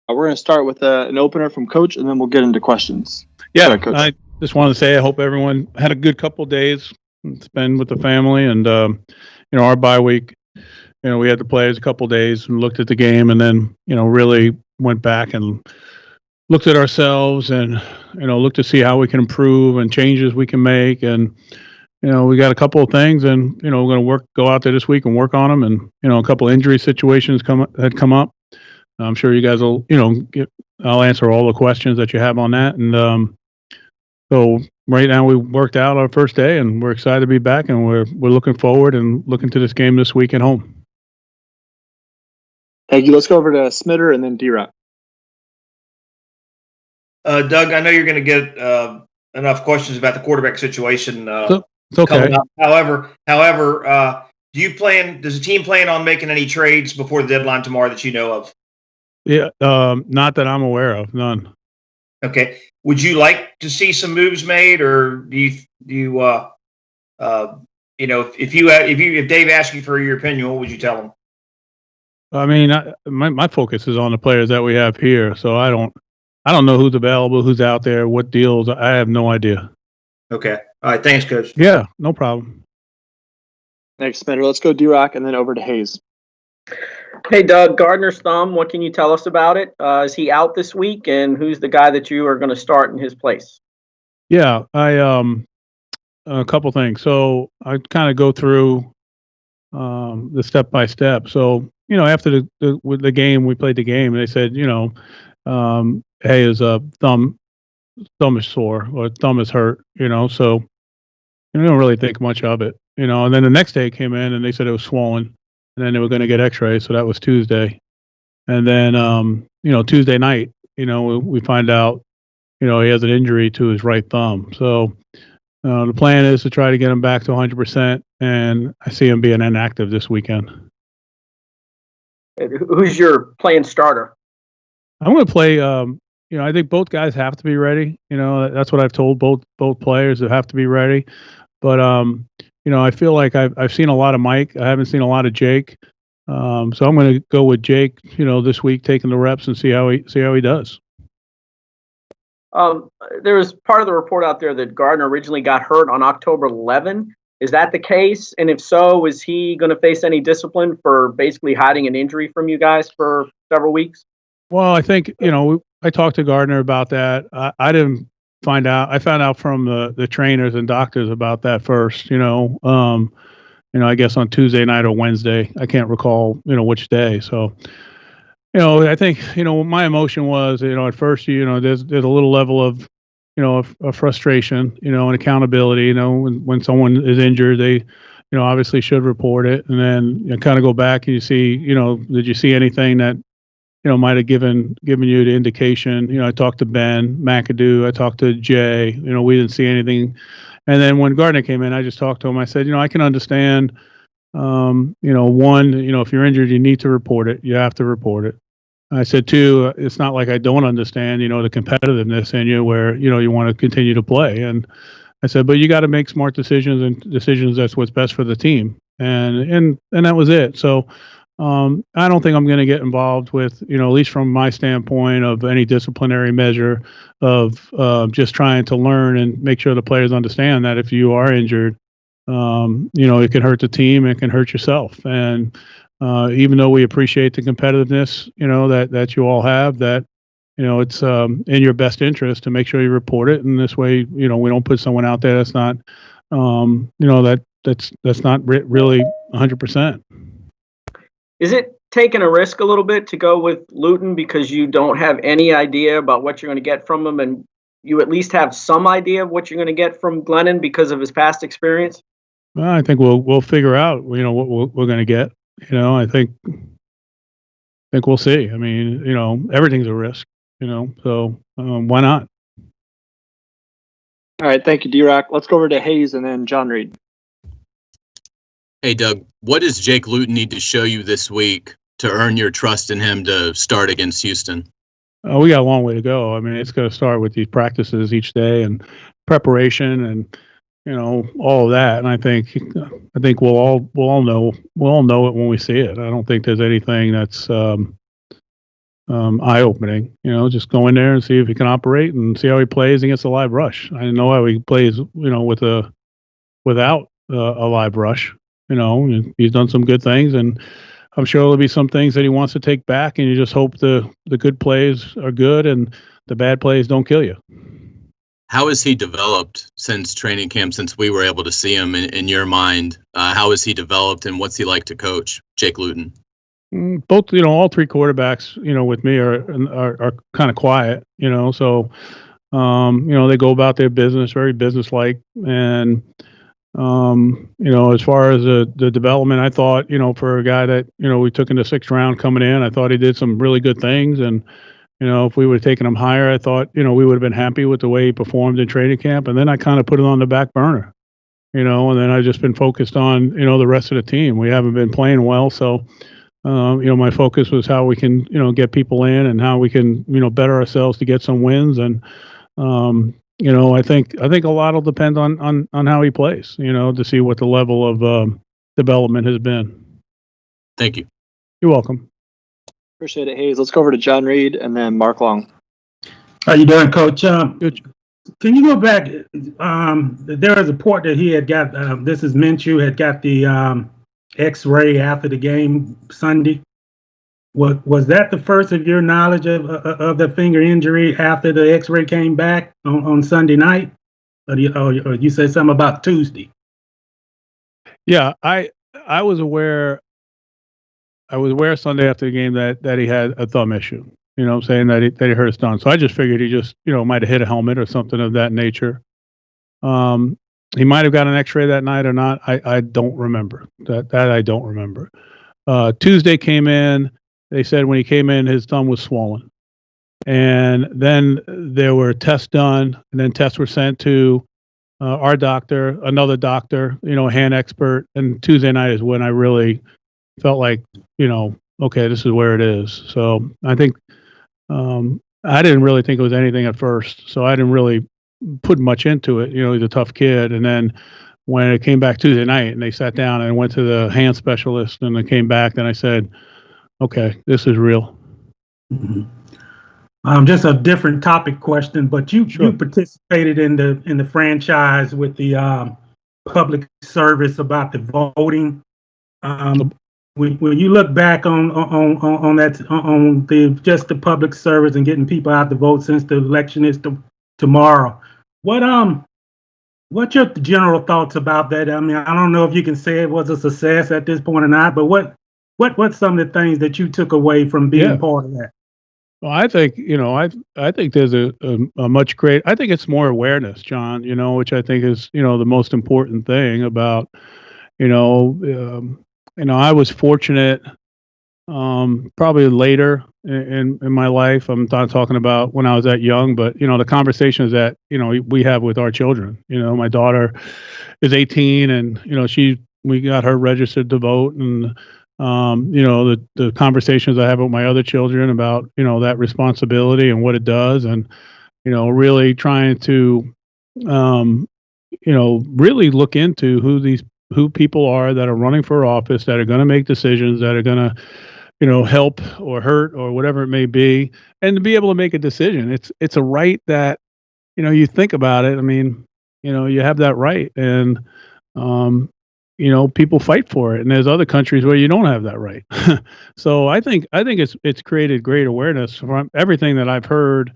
We're going to start with an opener from Coach, and then we'll get into questions. Yeah, Coach. I just wanted to say I hope everyone had a good couple of days to spend with the family, and our bye week. We had the players a couple of days and looked at the game, and then really went back and looked at ourselves, and looked to see how we can improve and changes we can make, and we got a couple of things, and we're going to go out there this week and work on them, and a couple of injury situations had come up. I'm sure you guys will I'll answer all the questions that you have on that, and so right now we worked out our first day, and we're excited to be back, and we're looking forward and looking to this game this week at home. Thank you. Let's go over to Smitter and then D-Rock. Doug, I know you're going to get enough questions about the quarterback situation. It's okay. However, does the team plan on making any trades before the deadline tomorrow that you know of? Yeah, not that I'm aware of, none. Okay. Would you like to see some moves made, or do you if Dave asked you for your opinion, what would you tell him? I mean, my focus is on the players that we have here, so I don't know who's available, who's out there, what deals. I have no idea. Okay. All right. Thanks, Coach. Yeah, no problem. Thanks, Smitter. Let's go D-Rock and then over to Hayes. Hey, Doug, Gardner's thumb, what can you tell us about it? Is he out this week, and who's the guy that you are going to start in his place? Yeah, a couple things. So I kind of go through the step by step. So after the game, we played the game, and they said, hey, his thumb is sore or thumb is hurt. So we don't really think much of it. And then the next day came in, and they said it was swollen. And then they were going to get x-rays, so that was Tuesday. And then, Tuesday night, we find out, he has an injury to his right thumb. So the plan is to try to get him back to 100%, and I see him being inactive this weekend. Who's your playing starter? I'm going to play, I think both guys have to be ready. That's what I've told both players, that have to be ready. But, I feel like I've seen a lot of Mike. I haven't seen a lot of Jake. So I'm going to go with Jake, this week, taking the reps and see how he does. There was part of the report out there that Gardner originally got hurt on October 11. Is that the case? And if so, is he going to face any discipline for basically hiding an injury from you guys for several weeks? Well, I think, I talked to Gardner about that. I didn't find out. I found out from the trainers and doctors about that first, I guess on Tuesday night or Wednesday. I can't recall, which day. So, I think, my emotion was, at first, there's a little level of, of frustration, and accountability. When someone is injured, they, obviously should report it. And then you kind of go back and you see, did you see anything that, might have given you the indication? I talked to Ben McAdoo. I talked to Jay. We didn't see anything. And then when Gardner came in, I just talked to him. I said, I can understand, one, if you're injured, you need to report it. You have to report it. I said, two, it's not like I don't understand, the competitiveness in you where, you want to continue to play. And I said, but you got to make smart decisions, and decisions that's what's best for the team. And that was it. So, I don't think I'm going to get involved with, at least from my standpoint, of any disciplinary measure of just trying to learn and make sure the players understand that if you are injured, it can hurt the team, it can hurt yourself. And even though we appreciate the competitiveness, that you all have, that, it's in your best interest to make sure you report it. And this way, we don't put someone out there that's not, that's not really 100%. Is it taking a risk a little bit to go with Luton because you don't have any idea about what you're going to get from him, and you at least have some idea of what you're going to get from Glennon because of his past experience? Well, I think we'll figure out, what we're going to get. I think we'll see. I mean, everything's a risk, so why not? All right. Thank you, D-Rock. Let's go over to Hayes and then John Reed. Hey, Doug, what does Jake Luton need to show you this week to earn your trust in him to start against Houston? We got a long way to go. I mean, it's going to start with these practices each day and preparation and, all of that. And I think we'll all know it when we see it. I don't think there's anything that's, eye-opening. Just go in there and see if he can operate and see how he plays against a live rush. I didn't know how he plays, without a live rush. And he's done some good things, and I'm sure there'll be some things that he wants to take back. And you just hope the good plays are good and the bad plays don't kill you. How has he developed since training camp, since we were able to see him in your mind? How has he developed, and what's he like to coach, Jake Luton? Both, all three quarterbacks, with me are kind of quiet, so, they go about their business, very businesslike. And, as far as the development, I thought, for a guy that, we took in the 6th round coming in, I thought he did some really good things. And, if we would have taken him higher, I thought, we would have been happy with the way he performed in training camp. And then I kind of put it on the back burner, and then I've just been focused on, the rest of the team. We haven't been playing well. So, my focus was how we can, get people in and how we can, better ourselves to get some wins. And, I think a lot will depend on how he plays, to see what the level of development has been. Thank you. You're welcome. Appreciate it, Hayes. Let's go over to John Reed and then Mark Long. How you doing, Coach? Good. Can you go back? There was a report that he had got. This is Minshew had got the X-ray after the game Sunday. Was that the first of your knowledge of the finger injury after the X-ray came back on Sunday night, or you said something about Tuesday? Yeah, I was aware. I was aware Sunday after the game that he had a thumb issue. Saying that he hurt his thumb. So I just figured he just might have hit a helmet or something of that nature. He might have got an X-ray that night or not. I don't remember that. I don't remember. Tuesday came in. They said when he came in, his thumb was swollen, and then there were tests done, and then tests were sent to our doctor, another doctor, a hand expert. And Tuesday night is when I really felt like, okay, this is where it is. So I think I didn't really think it was anything at first, so I didn't really put much into it. He's a tough kid. And then when it came back Tuesday night and they sat down and went to the hand specialist and they came back, then I said, okay, this is real. Mm-hmm. Just a different topic question, but you participated in the franchise with the public service about the voting. When you look back on the public service and getting people out to vote, since the election is tomorrow, what's your general thoughts about that? I mean, I don't know if you can say it was a success at this point or not, but what's some of the things that you took away from being part of that? Well, I think I think there's a much great. I think it's more awareness, John. Which I think is the most important thing about I was fortunate, probably later in my life. I'm not talking about when I was that young, but the conversations that we have with our children. My daughter is 18, and we got her registered to vote, and the conversations I have with my other children about that responsibility and what it does, and really trying to really look into who people are that are running for office, that are going to make decisions, that are going to, help or hurt or whatever it may be, and to be able to make a decision. It's a right that, you think about it. I mean, you have that right, and people fight for it, and there's other countries where you don't have that right. So I think it's created great awareness from everything that I've heard,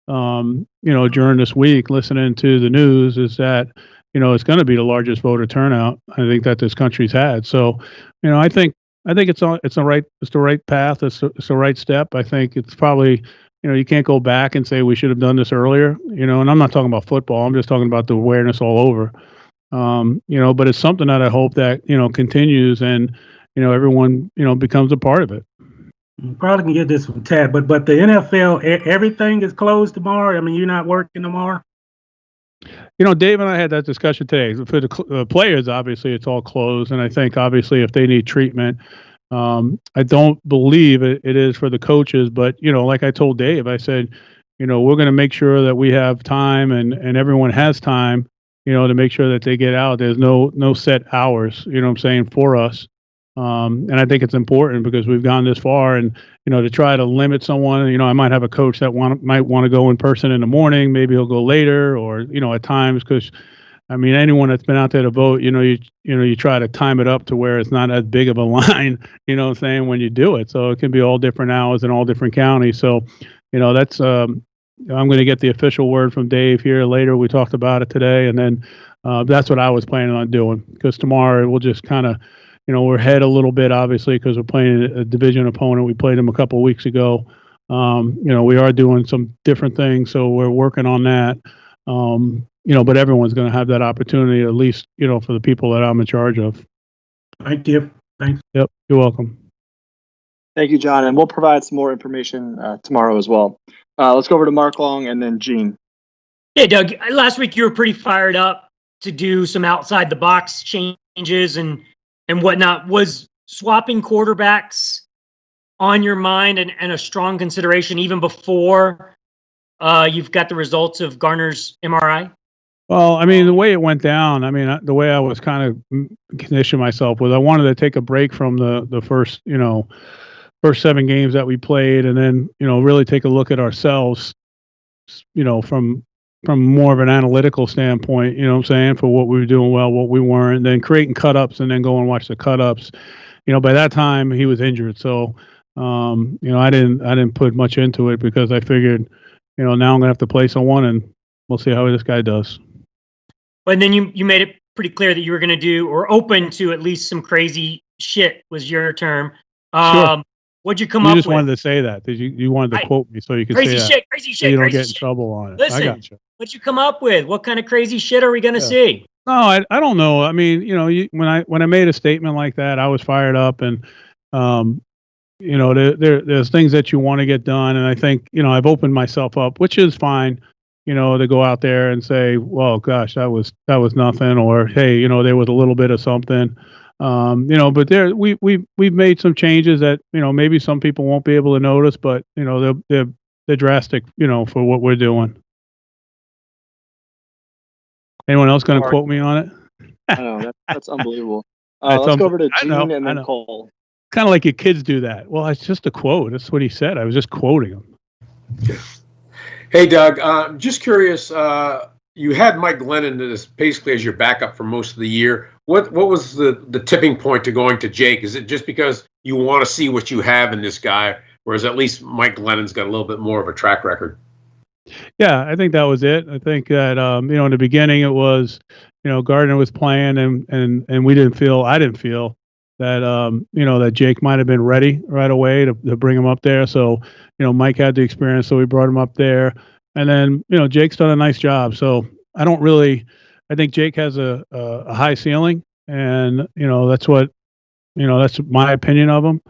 during this week, listening to the news, is that it's going to be the largest voter turnout I think that this country's had. So, I think it's the right path. It's the right step. I think it's probably, you can't go back and say we should have done this earlier. And I'm not talking about football. I'm just talking about the awareness all over. But it's something that I hope that continues, and everyone becomes a part of it. You probably can get this from Tad, but the NFL, everything is closed tomorrow. I mean, you're not working tomorrow. Dave and I had that discussion today. For the players, obviously, it's all closed. And I think, obviously, if they need treatment, I don't believe it is for the coaches. But, like I told Dave, I said, we're going to make sure that we have time and everyone has time, to make sure that they get out. There's no set hours, for us. And I think it's important because we've gone this far, and to try to limit someone. I might have a coach that might want to go in person in the morning. Maybe he'll go later, or at times, because anyone that's been out there to vote, you try to time it up to where it's not as big of a line. What I'm saying, when you do it, so it can be all different hours in all different counties. So, that's I'm going to get the official word from Dave here later. We talked about it today, and then that's what I was planning on doing, because tomorrow we'll just kind of. We're ahead a little bit, obviously, because we're playing a division opponent. We played them a couple of weeks ago. We are doing some different things, so we're working on that. But everyone's going to have that opportunity, at least, for the people that I'm in charge of. Thank you. Thanks. Yep, you're welcome. Thank you, John. And we'll provide some more information tomorrow as well. Let's go over to Mark Long and then Gene. Hey, Doug, last week you were pretty fired up to do some outside the box changes and whatnot. Was swapping quarterbacks on your mind and a strong consideration even before you've got the results of Gardner's MRI? Well, the way it went down, the way I was kind of conditioning myself was I wanted to take a break from the first 7 games that we played, and then, really take a look at ourselves, from more of an analytical standpoint, what I'm saying, for what we were doing well, what we weren't, and then creating cut-ups and then go and watch the cut-ups. By that time he was injured. So, I didn't put much into it because I figured, now I'm going to have to play someone and we'll see how this guy does. And then you made it pretty clear that you were going to do, or open to, at least some crazy shit was your term. Sure. What'd you come up with? You just wanted to say that. You wanted to quote me so you could say that. Crazy shit. So you don't get in trouble on it. Listen, I got you. What'd you come up with? What kind of crazy shit are we going to see? No, I don't know. When I made a statement like that, I was fired up, and there's things that you want to get done, and I think I've opened myself up, which is fine. To go out there and say, well, gosh, that was nothing, or hey, there was a little bit of something. But we've made some changes that maybe some people won't be able to notice, but they're drastic, for what we're doing. Anyone else going to quote me on it? I know that's unbelievable. Let's go over to Gene and then Cole. Kind of like your kids do that. Well, it's just a quote. That's what he said. I was just quoting him. Hey, Doug. Just curious. You had Mike Glennon basically as your backup for most of the year. What was the tipping point to going to Jake? Is it just because you want to see what you have in this guy, whereas at least Mike Glennon's got a little bit more of a track record? Yeah, I think that was it. I think that in the beginning it was, Gardner was playing, and I didn't feel that that Jake might have been ready right away to bring him up there. So Mike had the experience, so we brought him up there. And then, Jake's done a nice job. So I think Jake has a high ceiling, and, that's my opinion of him.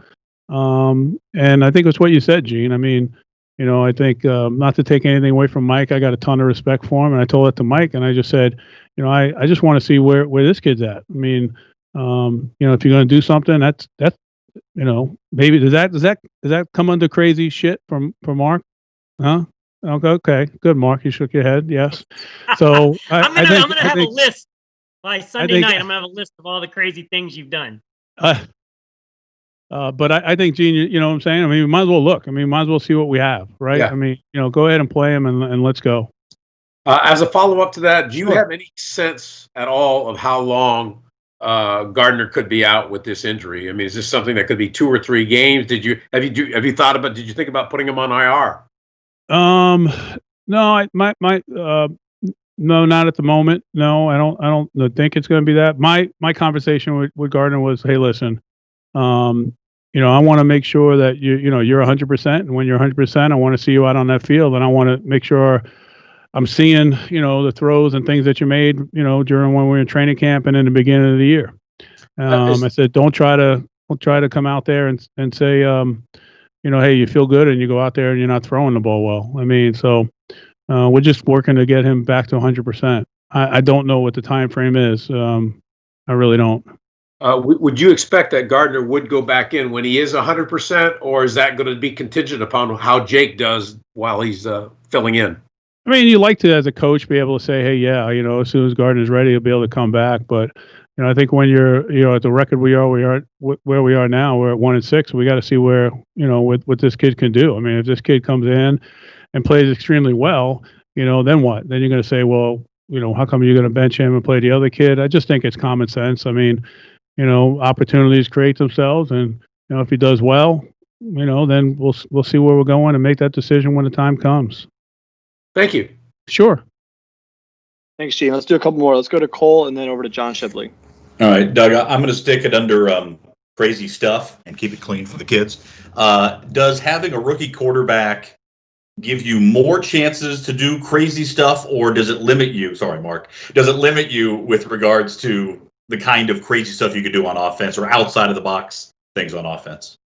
And I think it's what you said, Gene. I think, not to take anything away from Mike, I got a ton of respect for him. And I told it to Mike, and I just said, I just want to see where this kid's at. If you're going to do something, that's maybe does that come under crazy shit from Mark? Huh? Okay, good, Mark. You shook your head. Yes. So I'm gonna have a list by Sunday night. I'm gonna have a list of all the crazy things you've done. But I think, Gene, you know what I'm saying? We might as well look. Might as well see what we have, right? Yeah. Go ahead and play him and let's go. As a follow-up to that, do you have any sense at all of how long Gardner could be out with this injury? Is this something that could be 2 or 3 games? Did you think about putting him on IR? No, no, not at the moment. No, I don't think it's going to be that. My conversation with Gardner was, hey, listen, I want to make sure that you're 100%, and when you're 100%, I want to see you out on that field, and I want to make sure I'm seeing, the throws and things that you made, during when we were in training camp and in the beginning of the year. I said, don't try to come out there and say, hey, you feel good and you go out there and you're not throwing the ball well. So we're just working to get him back to 100%. I don't know what the time frame is. I really don't. Would you expect that Gardner would go back in when he is 100%, or is that going to be contingent upon how Jake does while he's filling in? You like to, as a coach, be able to say, hey, yeah, as soon as Gardner's ready, he'll be able to come back. But, I think when you're, at the record where we are now, we're at 1-6. We got to see where, what this kid can do. I mean, if this kid comes in and plays extremely well, then what? Then you're going to say, well, how come you're going to bench him and play the other kid? I just think it's common sense. I mean, opportunities create themselves, and if he does well, then we'll see where we're going and make that decision when the time comes. Thank you. Sure. Thanks, Gene. Let's do a couple more. Let's go to Cole and then over to John Shipley. All right, Doug, I'm going to stick it under crazy stuff and keep it clean for the kids. Does having a rookie quarterback give you more chances to do crazy stuff, or does it limit you? Sorry, Mark. Does it limit you with regards to the kind of crazy stuff you could do on offense or outside of the box things on offense?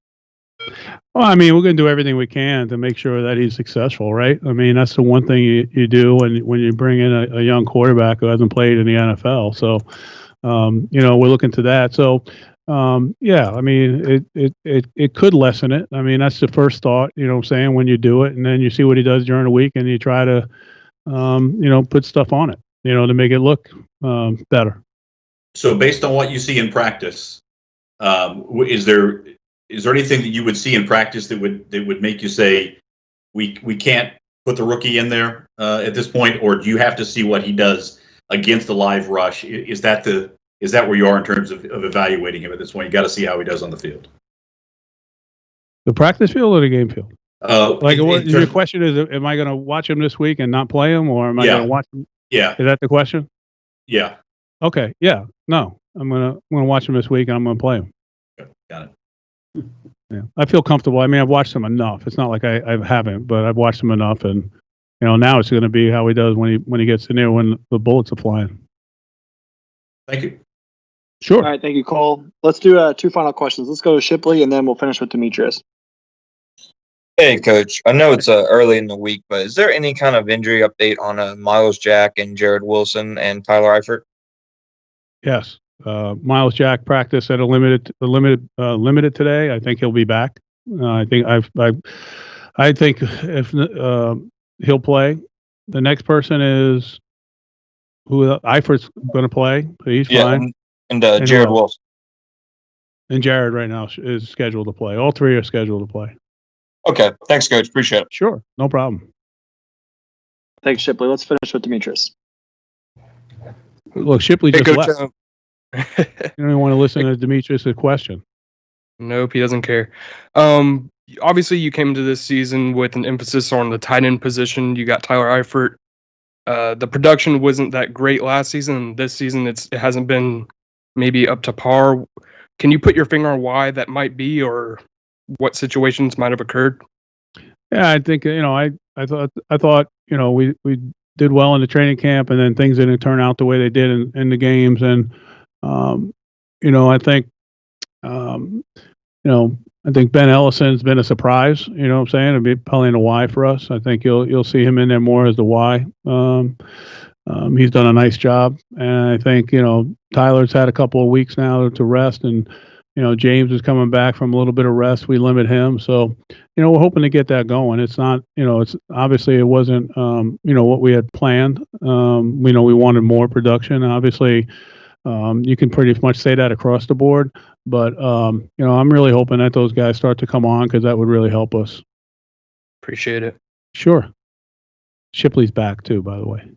Well, I mean, we're going to do everything we can to make sure that he's successful, right? I mean, that's the one thing you do when you bring in a young quarterback who hasn't played in the NFL. So, we're looking to that. So, yeah, I mean, it could lessen it. I mean, that's the first thought, what I'm saying, when you do it, and then you see what he does during the week and you try to, put stuff on it, to make it look better. So based on what you see in practice, is there anything that you would see in practice that would make you say we can't put the rookie in there at this point, or do you have to see what he does against the live rush? Is that where you are in terms of evaluating him at this point? You got to see how he does on the field. The practice field or the game field? Your question is, am I going to watch him this week and not play him, or am I going to watch him? Yeah. Is that the question? Yeah. Okay. Yeah. No, I'm gonna watch him this week and I'm going to play him. Okay. Got it. Yeah, I feel comfortable. I mean, I've watched him enough. It's not like I haven't, but I've watched him enough, and now it's going to be how he does when he gets in there when the bullets are flying. Thank you. Sure. All right, thank you, Cole. Let's do 2 final questions. Let's go to Shipley, and then we'll finish with Demetrius. Hey, Coach. I know it's early in the week, but is there any kind of injury update on Miles Jack and Jared Wilson and Tyler Eifert? Yes. Miles Jack practiced at a limited today. I think he'll be back. I think if he'll play. The next person is who Eifert's going to play. He's fine. And Jared Wilson. And Jared right now is scheduled to play. All three are scheduled to play. Okay. Thanks, Coach. Appreciate it. Sure. No problem. Thanks, Shipley. Let's finish with Demetrius. Look, Shipley just Coach, left. You don't even want to listen to Demetrius' question. Nope, he doesn't care. Obviously, you came into this season with an emphasis on the tight end position. You got Tyler Eifert. The production wasn't that great last season. This season, it hasn't been maybe up to par. Can you put your finger on why that might be, or what situations might have occurred? Yeah, I think I thought we did well in the training camp, and then things didn't turn out the way they did in the games, and I think I think Ben Ellison's been a surprise. You know what I'm saying? It'll be probably a Y for us. I think you'll see him in there more as the Y. He's done a nice job, and I think Tyler's had a couple of weeks now to rest, and James is coming back from a little bit of rest. We limit him, so we're hoping to get that going. It's not it's obviously it wasn't what we had planned. We wanted more production. Obviously, you can pretty much say that across the board. But I'm really hoping that those guys start to come on, because that would really help us. Appreciate it. Sure. Shipley's back too, by the way.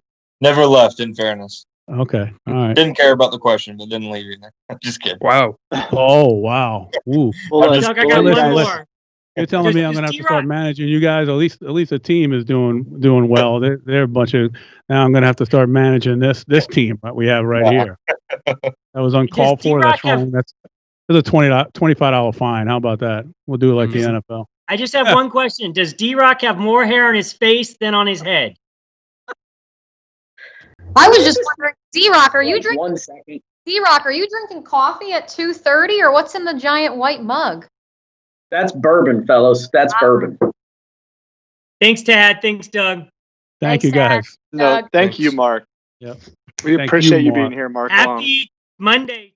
Never left, in fairness. Okay. All right. Didn't care about the question, but didn't leave either. Just kidding. Wow. Oh, wow. Ooh. Well, Doug, I got one more. You're telling me I'm going to have to start managing you guys. At least the team is doing well. They're a bunch of. Now I'm going to have to start managing this team that we have right here. That was uncalled for. That's wrong. That's a $25 fine. How about that? We'll do it like the NFL. I just have one question. Does D-Rock have more hair on his face than on his head? I was just wondering, D-Rock, are you drinking? 1 second. D-Rock, are you drinking coffee at 2:30, or what's in the giant white mug? That's bourbon, fellows. That's bourbon. Thanks, Tad. Thanks, Doug. Thank you, guys. No, thank you, Mark. Yep. We Thank appreciate you Mark. being here, Mark. Happy Monday.